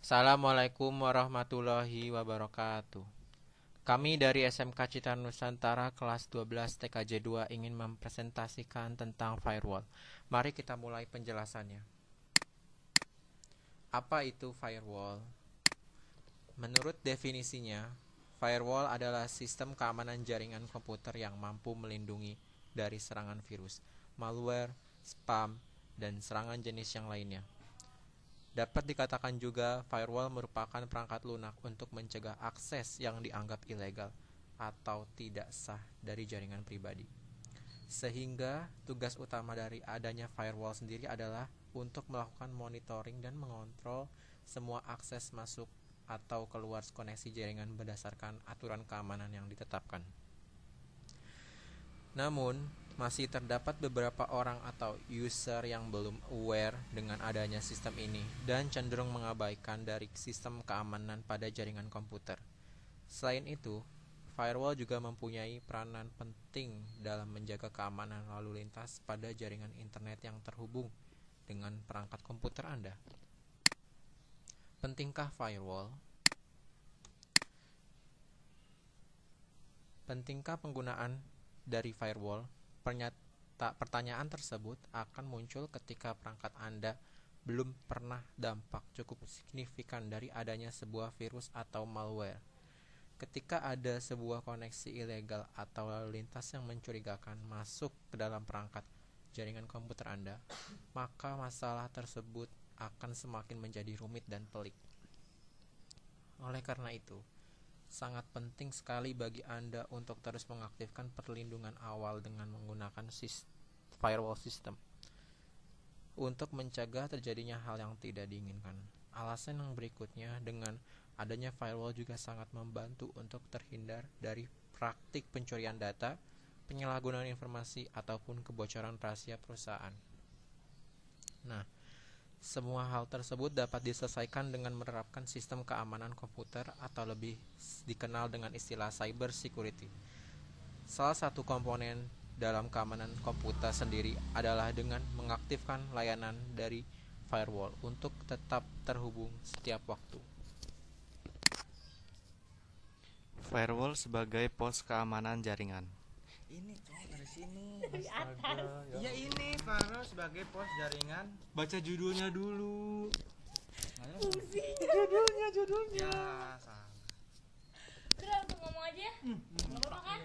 Assalamualaikum warahmatullahi wabarakatuh. Kami dari SMK Citra Nusantara kelas 12 TKJ 2 ingin mempresentasikan tentang firewall. Mari kita mulai penjelasannya. Apa itu firewall? Menurut definisinya, firewall adalah sistem keamanan jaringan komputer yang mampu melindungi dari serangan virus, malware, spam, dan serangan jenis yang lainnya. Dapat dikatakan juga firewall merupakan perangkat lunak untuk mencegah akses yang dianggap ilegal atau tidak sah dari jaringan pribadi. Sehingga tugas utama dari adanya firewall sendiri adalah untuk melakukan monitoring dan mengontrol semua akses masuk atau keluar koneksi jaringan berdasarkan aturan keamanan yang ditetapkan. Namun, masih terdapat beberapa orang atau user yang belum aware dengan adanya sistem ini dan cenderung mengabaikan dari sistem keamanan pada jaringan komputer. Selain itu, firewall juga mempunyai peranan penting dalam menjaga keamanan lalu lintas pada jaringan internet yang terhubung dengan perangkat komputer Anda. Pentingkah firewall? Pentingkah penggunaan dari firewall? Pertanyaan tersebut akan muncul ketika perangkat Anda belum pernah dampak cukup signifikan dari adanya sebuah virus atau malware. Ketika ada sebuah koneksi ilegal atau lalu lintas yang mencurigakan masuk ke dalam perangkat jaringan komputer Anda, maka masalah tersebut akan semakin menjadi rumit dan pelik. Oleh karena itu, sangat penting sekali bagi Anda untuk terus mengaktifkan perlindungan awal dengan menggunakan firewall system untuk mencegah terjadinya hal yang tidak diinginkan. Alasan yang berikutnya, dengan adanya firewall juga sangat membantu untuk terhindar dari praktik pencurian data, penyalahgunaan informasi, ataupun kebocoran rahasia perusahaan. Nah, semua hal tersebut dapat diselesaikan dengan menerapkan sistem keamanan komputer atau lebih dikenal dengan istilah cyber security. Salah satu komponen dalam keamanan komputer sendiri adalah dengan mengaktifkan layanan dari firewall untuk tetap terhubung setiap waktu. Firewall sebagai pos keamanan jaringan. Ini cowok dari sini. Di atas. Iya ini firewall sebagai pos jaringan. Baca judulnya dulu. Fungsinya. Judulnya. Ya salah. Udah langsung ngomong aja. Nggak apa-apa kan?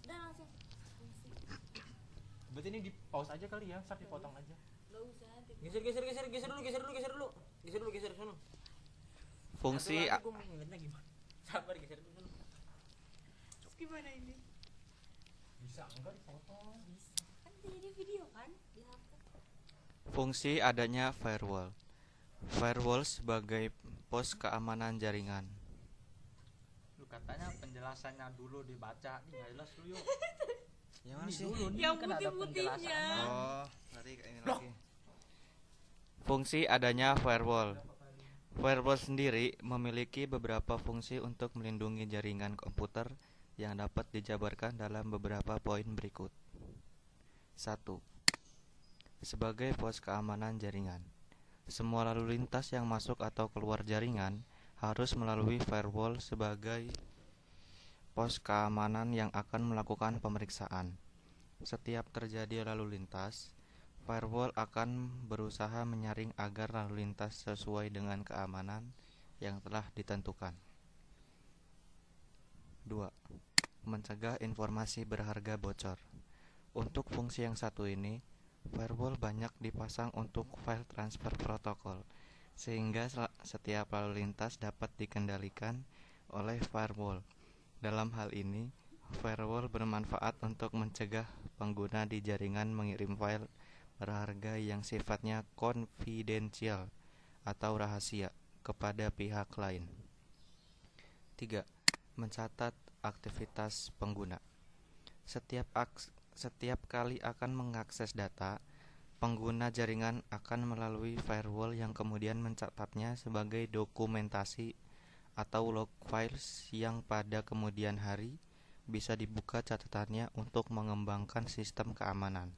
Udah langsung. Berarti ini di pause aja kali ya, ntar dipotong aja. Gak usah. Geser dulu. Geser sono. Fungsi Gue mau ngeliatnya gimana? Sabar geser dulu sono. Terus gimana ini? Bisa enggak dipotong? Bisa. Kan jadi video kan? Dihapus. Fungsi adanya firewall. Firewall sebagai pos keamanan jaringan. Lu katanya penjelasannya dulu dibaca. Ini nggak jelas lu yuk. Yang mana sih? Yang putih-putihnya. Oh, berarti ini lagi. Fungsi adanya firewall. Firewall sendiri memiliki beberapa fungsi untuk melindungi jaringan komputer yang dapat dijabarkan dalam beberapa poin berikut. 1. Sebagai pos keamanan jaringan. Semua lalu lintas yang masuk atau keluar jaringan harus melalui firewall sebagai pos keamanan yang akan melakukan pemeriksaan. Setiap terjadi lalu lintas, firewall akan berusaha menyaring agar lalu lintas sesuai dengan keamanan yang telah ditentukan. 2. Mencegah informasi berharga bocor. Untuk fungsi yang satu ini, firewall banyak dipasang untuk file transfer protokol, sehingga setiap lalu lintas dapat dikendalikan oleh firewall. Dalam hal ini, firewall bermanfaat untuk mencegah pengguna di jaringan mengirim file berharga yang sifatnya konfidensial atau rahasia kepada pihak lain. 3. Mencatat aktivitas pengguna. Setiap kali akan mengakses data, pengguna jaringan akan melalui firewall yang kemudian mencatatnya sebagai dokumentasi atau log files yang pada kemudian hari bisa dibuka catatannya untuk mengembangkan sistem keamanan.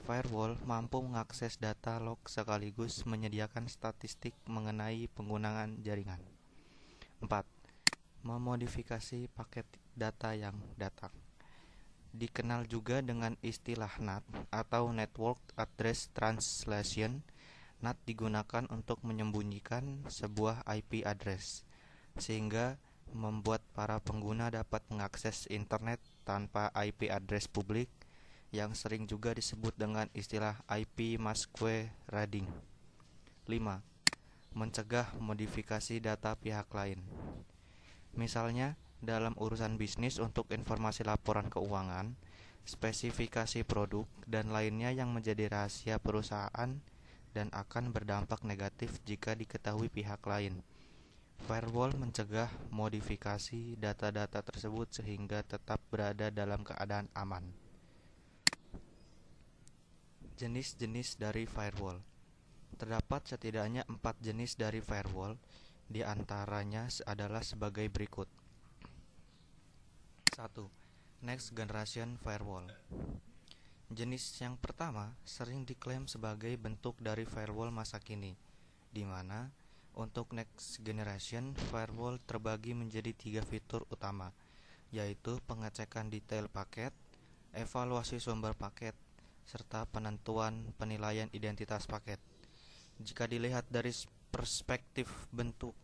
Firewall mampu mengakses data log sekaligus menyediakan statistik mengenai penggunaan jaringan. 4. Memodifikasi paket data yang datang. Dikenal juga dengan istilah NAT atau Network Address Translation. NAT digunakan untuk menyembunyikan sebuah IP address, sehingga membuat para pengguna dapat mengakses internet tanpa IP address publik, yang sering juga disebut dengan istilah IP masquerading. 5. Mencegah modifikasi data pihak lain. Misalnya, dalam urusan bisnis untuk informasi laporan keuangan, spesifikasi produk, dan lainnya yang menjadi rahasia perusahaan dan akan berdampak negatif jika diketahui pihak lain. Firewall mencegah modifikasi data-data tersebut sehingga tetap berada dalam keadaan aman. Jenis-jenis dari firewall. Terdapat setidaknya 4 jenis dari firewall, di antaranya adalah sebagai berikut. 1. Next Generation Firewall. Jenis yang pertama sering diklaim sebagai bentuk dari firewall masa kini, di mana untuk Next Generation Firewall terbagi menjadi 3 fitur utama, yaitu pengecekan detail paket, evaluasi sumber paket, serta penentuan penilaian identitas paket. Jika dilihat dari perspektif bentuk,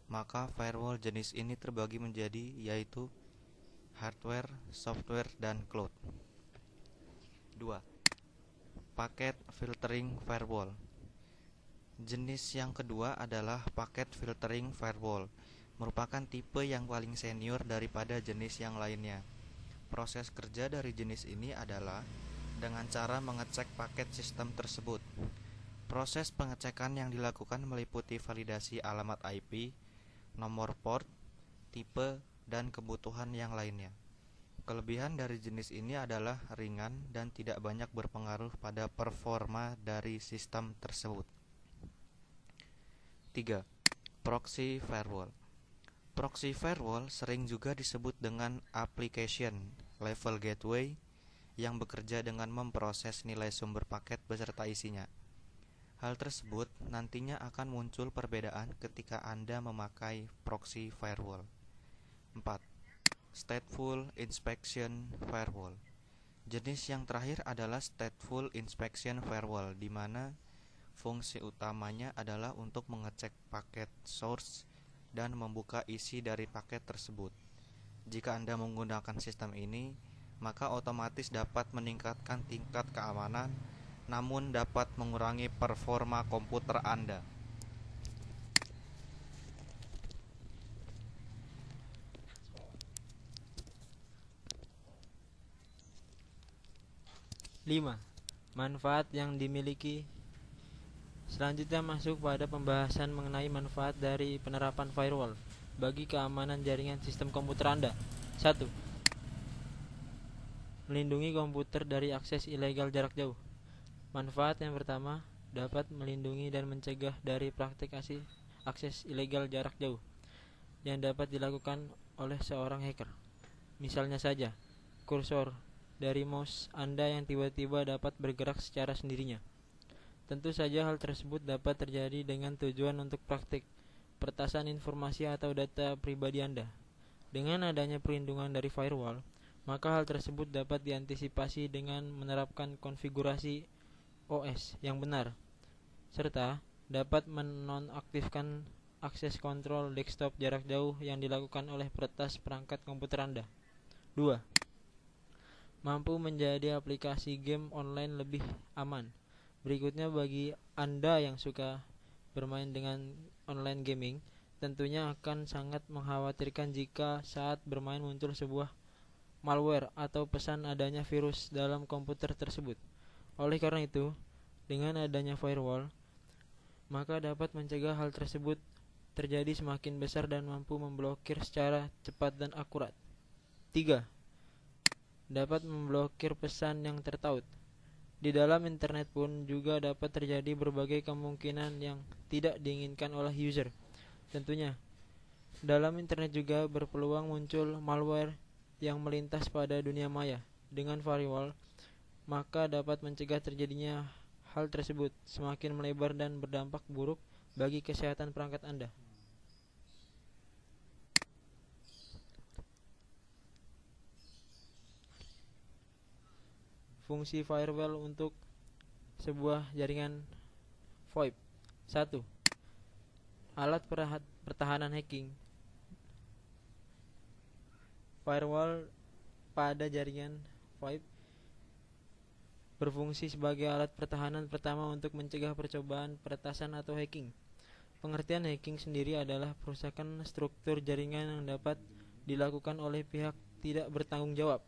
maka firewall jenis ini terbagi menjadi yaitu hardware, software, dan cloud. 2. Paket filtering firewall. Jenis yang kedua adalah paket filtering firewall, merupakan tipe yang paling senior daripada jenis yang lainnya. Proses kerja dari jenis ini adalah dengan cara mengecek paket sistem tersebut. Proses pengecekan yang dilakukan meliputi validasi alamat IP, nomor port, tipe, dan kebutuhan yang lainnya. Kelebihan dari jenis ini adalah ringan dan tidak banyak berpengaruh pada performa dari sistem tersebut. 3. Proxy firewall. Proxy firewall sering juga disebut dengan application level gateway, yang bekerja dengan memproses nilai sumber paket beserta isinya. Hal tersebut nantinya akan muncul perbedaan ketika Anda memakai proxy firewall. 4. Stateful inspection firewall. Jenis yang terakhir adalah stateful inspection firewall, di mana fungsi utamanya adalah untuk mengecek paket source dan membuka isi dari paket tersebut. Jika Anda menggunakan sistem ini, maka otomatis dapat meningkatkan tingkat keamanan, namun dapat mengurangi performa komputer Anda. Lima. Manfaat yang dimiliki. Selanjutnya masuk pada pembahasan mengenai manfaat dari penerapan firewall bagi keamanan jaringan sistem komputer Anda. 1. Melindungi komputer dari akses ilegal jarak jauh. Manfaat yang pertama, dapat melindungi dan mencegah dari praktik akses ilegal jarak jauh yang dapat dilakukan oleh seorang hacker. Misalnya saja, kursor dari mouse Anda yang tiba-tiba dapat bergerak secara sendirinya. Tentu saja hal tersebut dapat terjadi dengan tujuan untuk praktik peretasan informasi atau data pribadi Anda. Dengan adanya perlindungan dari firewall, maka hal tersebut dapat diantisipasi dengan menerapkan konfigurasi OS yang benar, serta dapat menonaktifkan akses kontrol desktop jarak jauh yang dilakukan oleh peretas perangkat komputer Anda. 2. Mampu menjadi aplikasi game online lebih aman. Berikutnya, bagi Anda yang suka bermain dengan online gaming, tentunya akan sangat mengkhawatirkan jika saat bermain muncul sebuah malware atau pesan adanya virus dalam komputer tersebut. Oleh karena itu, dengan adanya firewall, maka dapat mencegah hal tersebut terjadi semakin besar dan mampu memblokir secara cepat dan akurat. 3. Dapat memblokir pesan yang tertaut. Di dalam internet pun juga dapat terjadi berbagai kemungkinan yang tidak diinginkan oleh user. Tentunya, dalam internet juga berpeluang muncul malware yang melintas pada dunia maya. Dengan firewall, maka dapat mencegah terjadinya hal tersebut semakin melebar dan berdampak buruk bagi kesehatan perangkat Anda. Fungsi firewall untuk sebuah jaringan VoIP. 1. Alat pertahanan hacking. Firewall pada jaringan VoIP berfungsi sebagai alat pertahanan pertama untuk mencegah percobaan peretasan atau hacking. Pengertian hacking sendiri adalah perusakan struktur jaringan yang dapat dilakukan oleh pihak tidak bertanggung jawab.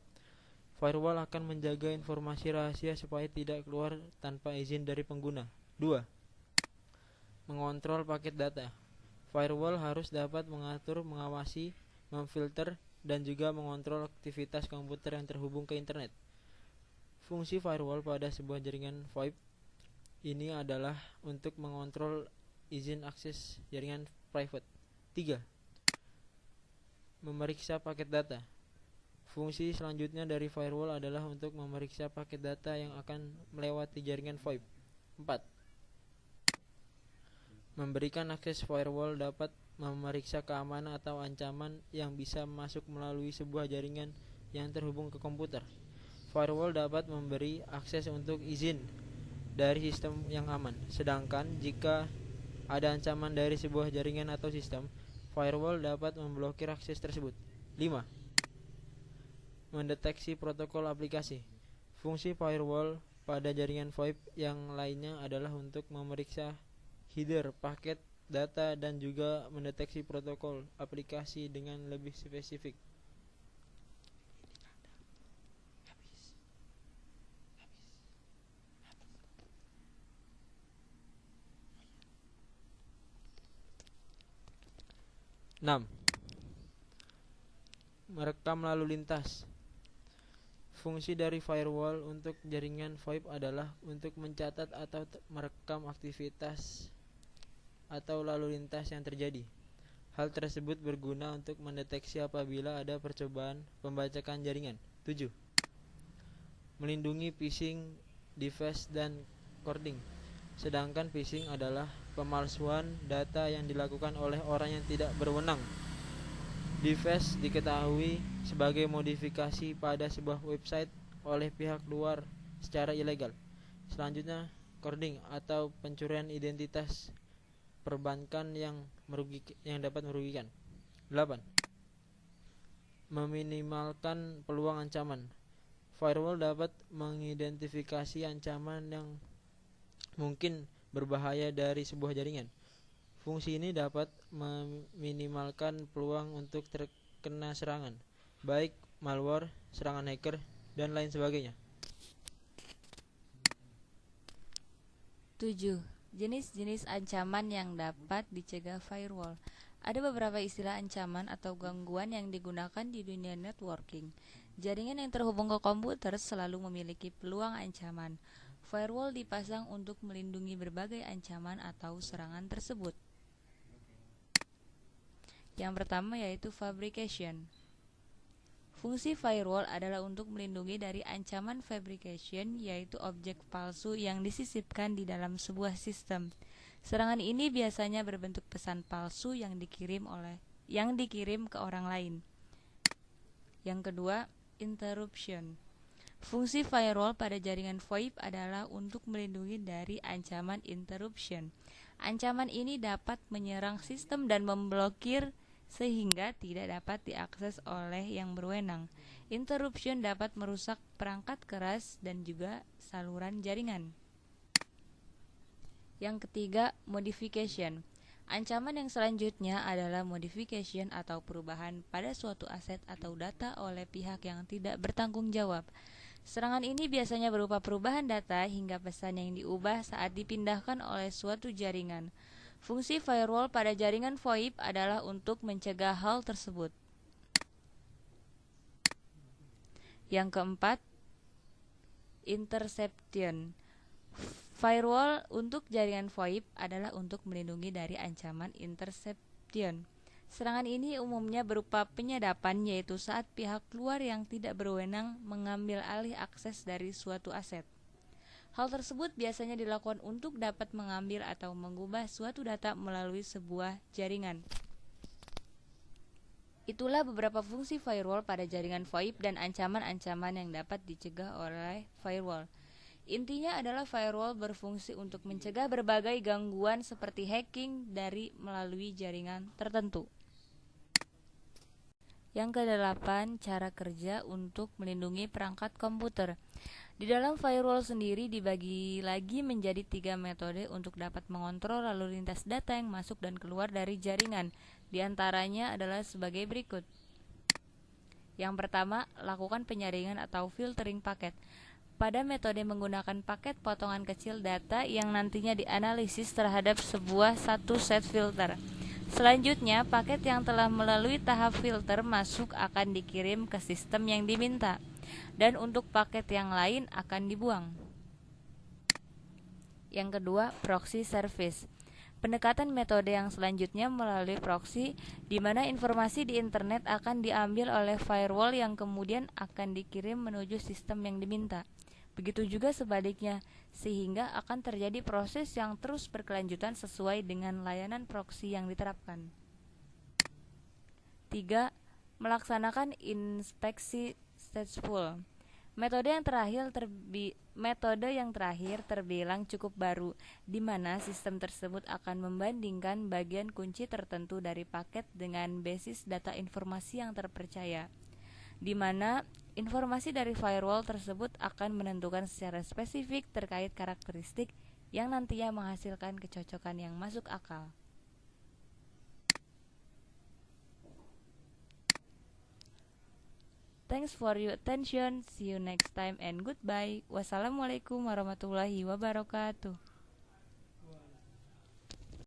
Firewall akan menjaga informasi rahasia supaya tidak keluar tanpa izin dari pengguna. 2. Mengontrol paket data. Firewall harus dapat mengatur, mengawasi, memfilter, dan juga mengontrol aktivitas komputer yang terhubung ke internet. Fungsi firewall pada sebuah jaringan VoIP ini adalah untuk mengontrol izin akses jaringan private. 3. Memeriksa paket data. Fungsi selanjutnya dari firewall adalah untuk memeriksa paket data yang akan melewati jaringan VoIP. 4. Memberikan akses. Firewall dapat memeriksa keamanan atau ancaman yang bisa masuk melalui sebuah jaringan yang terhubung ke komputer. Firewall dapat memberi akses untuk izin dari sistem yang aman. Sedangkan jika ada ancaman dari sebuah jaringan atau sistem, firewall dapat memblokir akses tersebut. 5. Mendeteksi protokol aplikasi. Fungsi firewall pada jaringan VoIP yang lainnya adalah untuk memeriksa header, paket, data, dan juga mendeteksi protokol aplikasi dengan lebih spesifik. Enam. Merekam lalu lintas. Fungsi dari firewall untuk jaringan VoIP adalah untuk mencatat atau merekam aktivitas atau lalu lintas yang terjadi. Hal tersebut berguna untuk mendeteksi apabila ada percobaan pembajakan jaringan. 7. Melindungi phishing, device, dan coding. Sedangkan phishing adalah pemalsuan data yang dilakukan oleh orang yang tidak berwenang. Device diketahui sebagai modifikasi pada sebuah website oleh pihak luar secara ilegal. Selanjutnya, coding atau pencurian identitas perbankan yang dapat merugikan. 8. Meminimalkan peluang ancaman. Firewall dapat mengidentifikasi ancaman yang mungkin berbahaya dari sebuah jaringan. Fungsi ini dapat meminimalkan peluang untuk terkena serangan, baik malware, serangan hacker, dan lain sebagainya. 7. Jenis-jenis ancaman yang dapat dicegah firewall. Ada beberapa istilah ancaman atau gangguan yang digunakan di dunia networking. Jaringan yang terhubung ke komputer selalu memiliki peluang ancaman. Firewall dipasang untuk melindungi berbagai ancaman atau serangan tersebut. Yang pertama yaitu fabrication. Fungsi firewall adalah untuk melindungi dari ancaman fabrication, yaitu objek palsu yang disisipkan di dalam sebuah sistem. Serangan ini biasanya berbentuk pesan palsu yang dikirim ke orang lain. Yang kedua, interruption. Fungsi firewall pada jaringan VoIP adalah untuk melindungi dari ancaman interruption. Ancaman ini dapat menyerang sistem dan memblokir sehingga tidak dapat diakses oleh yang berwenang. Interruption dapat merusak perangkat keras dan juga saluran jaringan. Yang ketiga, modification. Ancaman yang selanjutnya adalah modification atau perubahan pada suatu aset atau data oleh pihak yang tidak bertanggung jawab. Serangan ini biasanya berupa perubahan data hingga pesan yang diubah saat dipindahkan oleh suatu jaringan. Fungsi firewall pada jaringan VoIP adalah untuk mencegah hal tersebut. Yang keempat, interception. Firewall untuk jaringan VoIP adalah untuk melindungi dari ancaman interception. Serangan ini umumnya berupa penyadapan, yaitu saat pihak luar yang tidak berwenang mengambil alih akses dari suatu aset. Hal tersebut biasanya dilakukan untuk dapat mengambil atau mengubah suatu data melalui sebuah jaringan. Itulah beberapa fungsi firewall pada jaringan VoIP dan ancaman-ancaman yang dapat dicegah oleh firewall. Intinya adalah firewall berfungsi untuk mencegah berbagai gangguan seperti hacking dari melalui jaringan tertentu. Yang ke-8, cara kerja untuk melindungi perangkat komputer. Di dalam firewall sendiri dibagi lagi menjadi 3 metode untuk dapat mengontrol lalu lintas data yang masuk dan keluar dari jaringan. Di antaranya adalah sebagai berikut. Yang pertama, lakukan penyaringan atau filtering paket. Pada metode menggunakan paket potongan kecil data yang nantinya dianalisis terhadap sebuah satu set filter. Selanjutnya, paket yang telah melalui tahap filter masuk akan dikirim ke sistem yang diminta, dan untuk paket yang lain akan dibuang. Yang kedua, proxy service. Pendekatan metode yang selanjutnya melalui proxy, di mana informasi di internet akan diambil oleh firewall yang kemudian akan dikirim menuju sistem yang diminta. Begitu juga sebaliknya, sehingga akan terjadi proses yang terus berkelanjutan sesuai dengan layanan proxy yang diterapkan. 3. Melaksanakan inspeksi stateful. Metode yang terakhir terbilang cukup baru, di mana sistem tersebut akan membandingkan bagian kunci tertentu dari paket dengan basis data informasi yang terpercaya, di mana informasi dari firewall tersebut akan menentukan secara spesifik terkait karakteristik yang nantinya menghasilkan kecocokan yang masuk akal. Thanks for your attention. See you next time and goodbye. Wassalamualaikum warahmatullahi wabarakatuh.